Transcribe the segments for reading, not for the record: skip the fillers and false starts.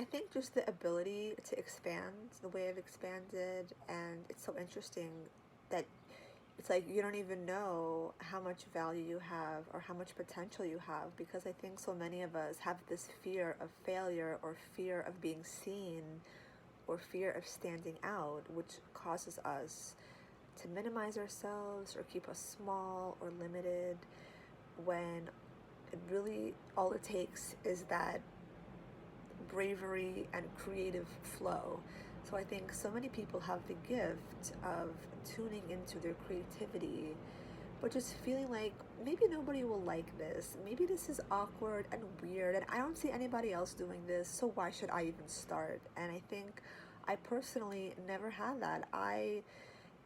I think just the ability to expand the way I've expanded, and it's so interesting that it's like you don't even know how much value you have or how much potential you have, because I think so many of us have this fear of failure or fear of being seen or fear of standing out, which causes us to minimize ourselves or keep us small or limited, when it really all it takes is that bravery and creative flow. So I think so many people have the gift of tuning into their creativity, but just feeling like maybe nobody will like this. Maybe this is awkward and weird, and I don't see anybody else doing this, so why should I even start? And I think I personally never had that.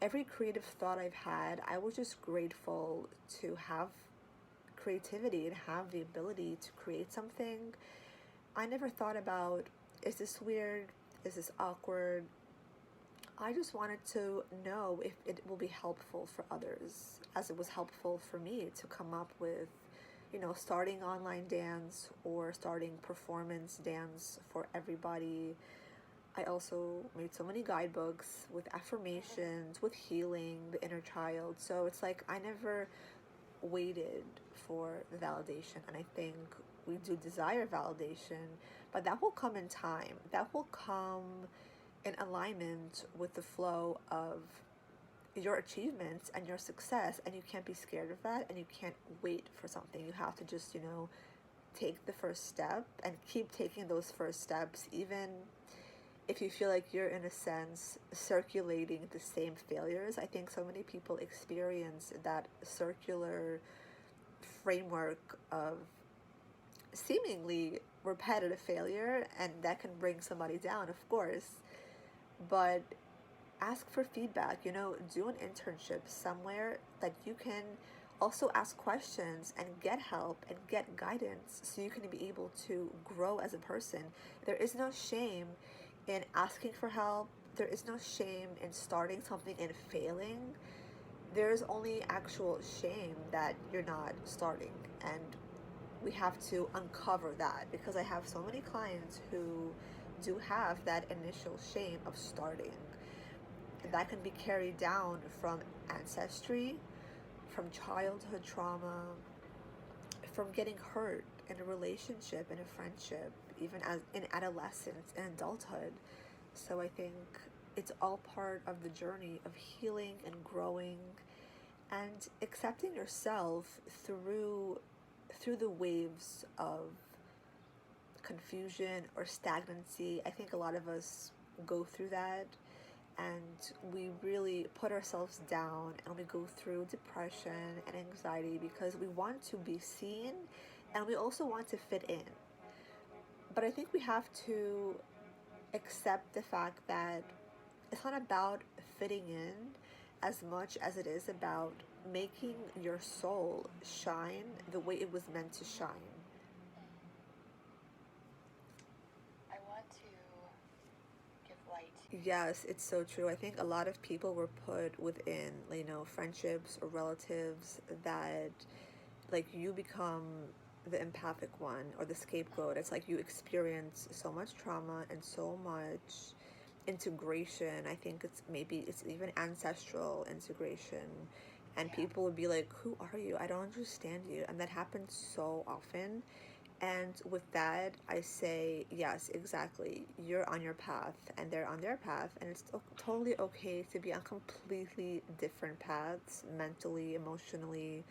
Every creative thought I've had, I was just grateful to have creativity and have the ability to create something. I never thought about, is this weird? Is this awkward? I just wanted to know if it will be helpful for others, as it was helpful for me to come up with, starting online dance or starting performance dance for everybody. I also made so many guidebooks with affirmations, with healing the inner child. So it's like I never waited for the validation. And I think we do desire validation, but that will come in time. That will come in alignment with the flow of your achievements and your success. And you can't be scared of that, and you can't wait for something. You have to just, take the first step and keep taking those first steps, even if you feel like you're, in a sense, circulating the same failures. I think so many people experience that circular framework of seemingly repetitive failure, and that can bring somebody down, of course. But ask for feedback, do an internship somewhere that you can also ask questions and get help and get guidance, so you can be able to grow as a person. There is no shame in asking for help. There is no shame in starting something and failing. There's only actual shame that you're not starting, and we have to uncover that, because I have so many clients who do have that initial shame of starting, and that can be carried down from ancestry, from childhood trauma, from getting hurt in a relationship, in a friendship, even as in adolescence and adulthood. So I think it's all part of the journey of healing and growing and accepting yourself through the waves of confusion or stagnancy. I think a lot of us go through that, and we really put ourselves down, and we go through depression and anxiety because we want to be seen, and we also want to fit in. But I think we have to accept the fact that it's not about fitting in as much as it is about making your soul shine the way it was meant to shine. I want to give light. Yes, it's so true. I think a lot of people were put within, friendships or relatives that, you become the empathic one or the scapegoat. It's like you experience so much trauma and so much integration. I think it's even ancestral integration, and people would be like, who are you? I don't understand you. And that happens so often. And with that, I say, yes, exactly. You're on your path and they're on their path, and it's totally okay to be on completely different paths, mentally, emotionally,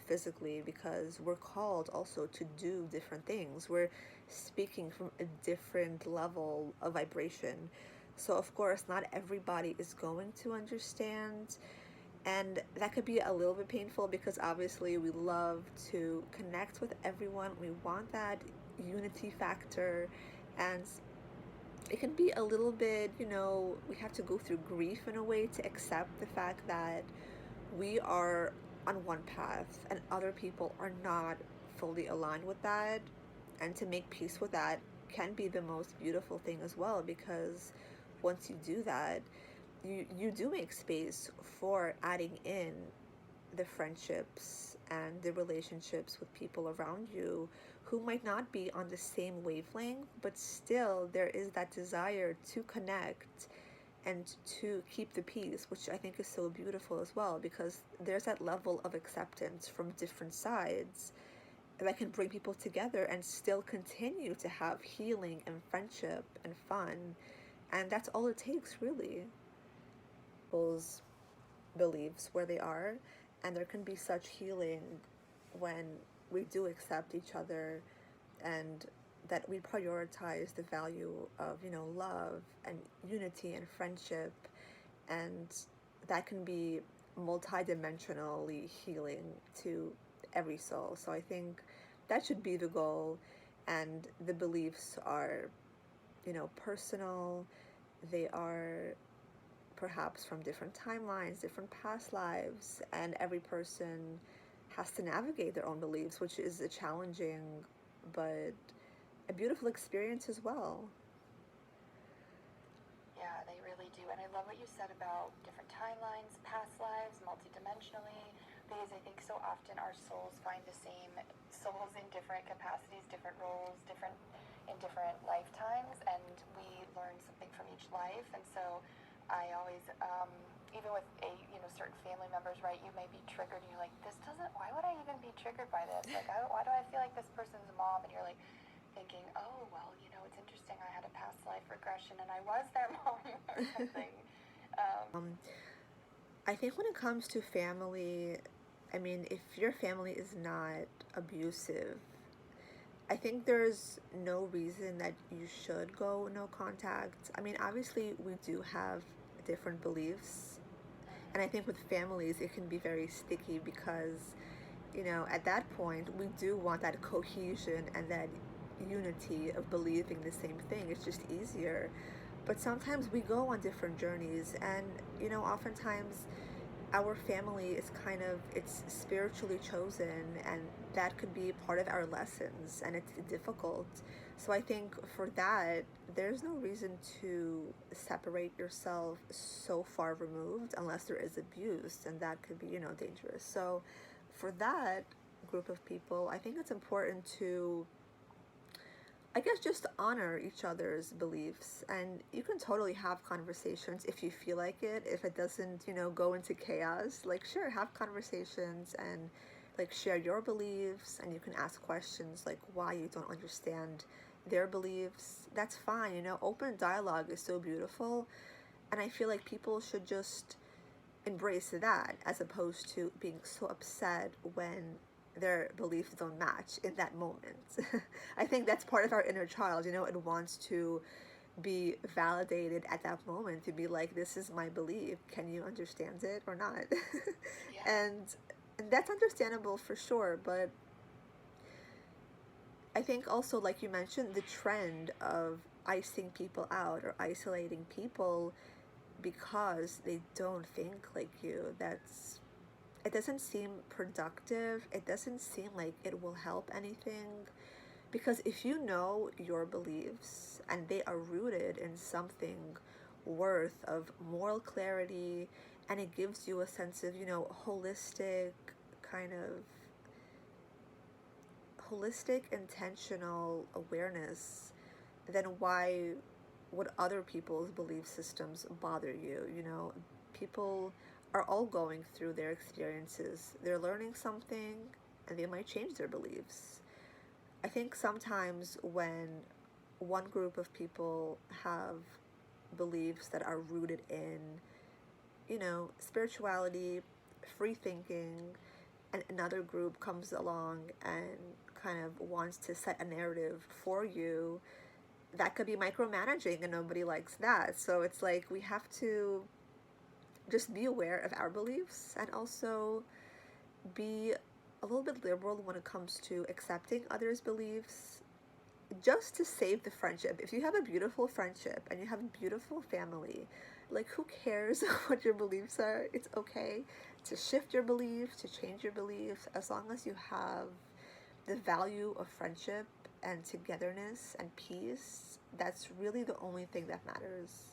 physically, because we're called also to do different things. We're speaking from a different level of vibration. So of course, not everybody is going to understand, and that could be a little bit painful, because obviously we love to connect with everyone. We want that unity factor, and it can be a little bit, we have to go through grief in a way to accept the fact that we are on one path and other people are not fully aligned with that. And to make peace with that can be the most beautiful thing as well, because once you do that, you do make space for adding in the friendships and the relationships with people around you who might not be on the same wavelength, but still there is that desire to connect and to keep the peace, which I think is so beautiful as well, because there's that level of acceptance from different sides that can bring people together and still continue to have healing and friendship and fun. And that's all it takes, really. People's beliefs where they are, and there can be such healing when we do accept each other, and that we prioritize the value of, love and unity and friendship, and that can be multidimensionally healing to every soul. So I think that should be the goal, and the beliefs are, personal. They are perhaps from different timelines, different past lives, and every person has to navigate their own beliefs, which is a challenging but a beautiful experience as well. Yeah, they really do. And I love what you said about different timelines, past lives, multidimensionally, because I think so often our souls find the same souls in different capacities, different roles, in different lifetimes, and we learn something from each life. And so I always, even with certain family members, right, you may be triggered and you're like, why would I even be triggered by this? Like, why do I feel like this person's mom? And you're like thinking, oh, well, it's interesting. I had a past life regression and I was their mom or something. I think when it comes to family, I mean, if your family is not abusive, I think there's no reason that you should go no contact. I mean, obviously, we do have different beliefs. And I think with families, it can be very sticky because, at that point, we do want that cohesion and that unity of believing the same thing. It's just easier. But sometimes we go on different journeys, and, oftentimes our family is it's spiritually chosen, and that could be part of our lessons, and it's difficult. So I think for that, there's no reason to separate yourself so far removed unless there is abuse, and that could be, dangerous. So for that group of people, I think it's important to, I guess, just honor each other's beliefs, and you can totally have conversations if you feel like it. If it doesn't, go into chaos, like, sure, have conversations and like share your beliefs, and you can ask questions like why you don't understand their beliefs. That's fine. Open dialogue is so beautiful, and I feel like people should just embrace that as opposed to being so upset when their beliefs don't match in that moment. I think that's part of our inner child, it wants to be validated at that moment, to be like, this is my belief, can you understand it or not? Yeah. And that's understandable for sure, but I think also, like you mentioned, the trend of icing people out or isolating people because they don't think like you, it doesn't seem productive. It doesn't seem like it will help anything. Because if you know your beliefs and they are rooted in something worth of moral clarity, and it gives you a sense of, kind of holistic, intentional awareness, then why would other people's belief systems bother you? People are all going through their experiences. They're learning something, and they might change their beliefs. I think sometimes when one group of people have beliefs that are rooted in, spirituality, free thinking, and another group comes along and kind of wants to set a narrative for you, that could be micromanaging, and nobody likes that. So it's like we have to just be aware of our beliefs, and also be a little bit liberal when it comes to accepting others' beliefs, just to save the friendship. If you have a beautiful friendship and you have a beautiful family, like, who cares what your beliefs are? It's okay to shift your beliefs, to change your beliefs, as long as you have the value of friendship and togetherness and peace. That's really the only thing that matters.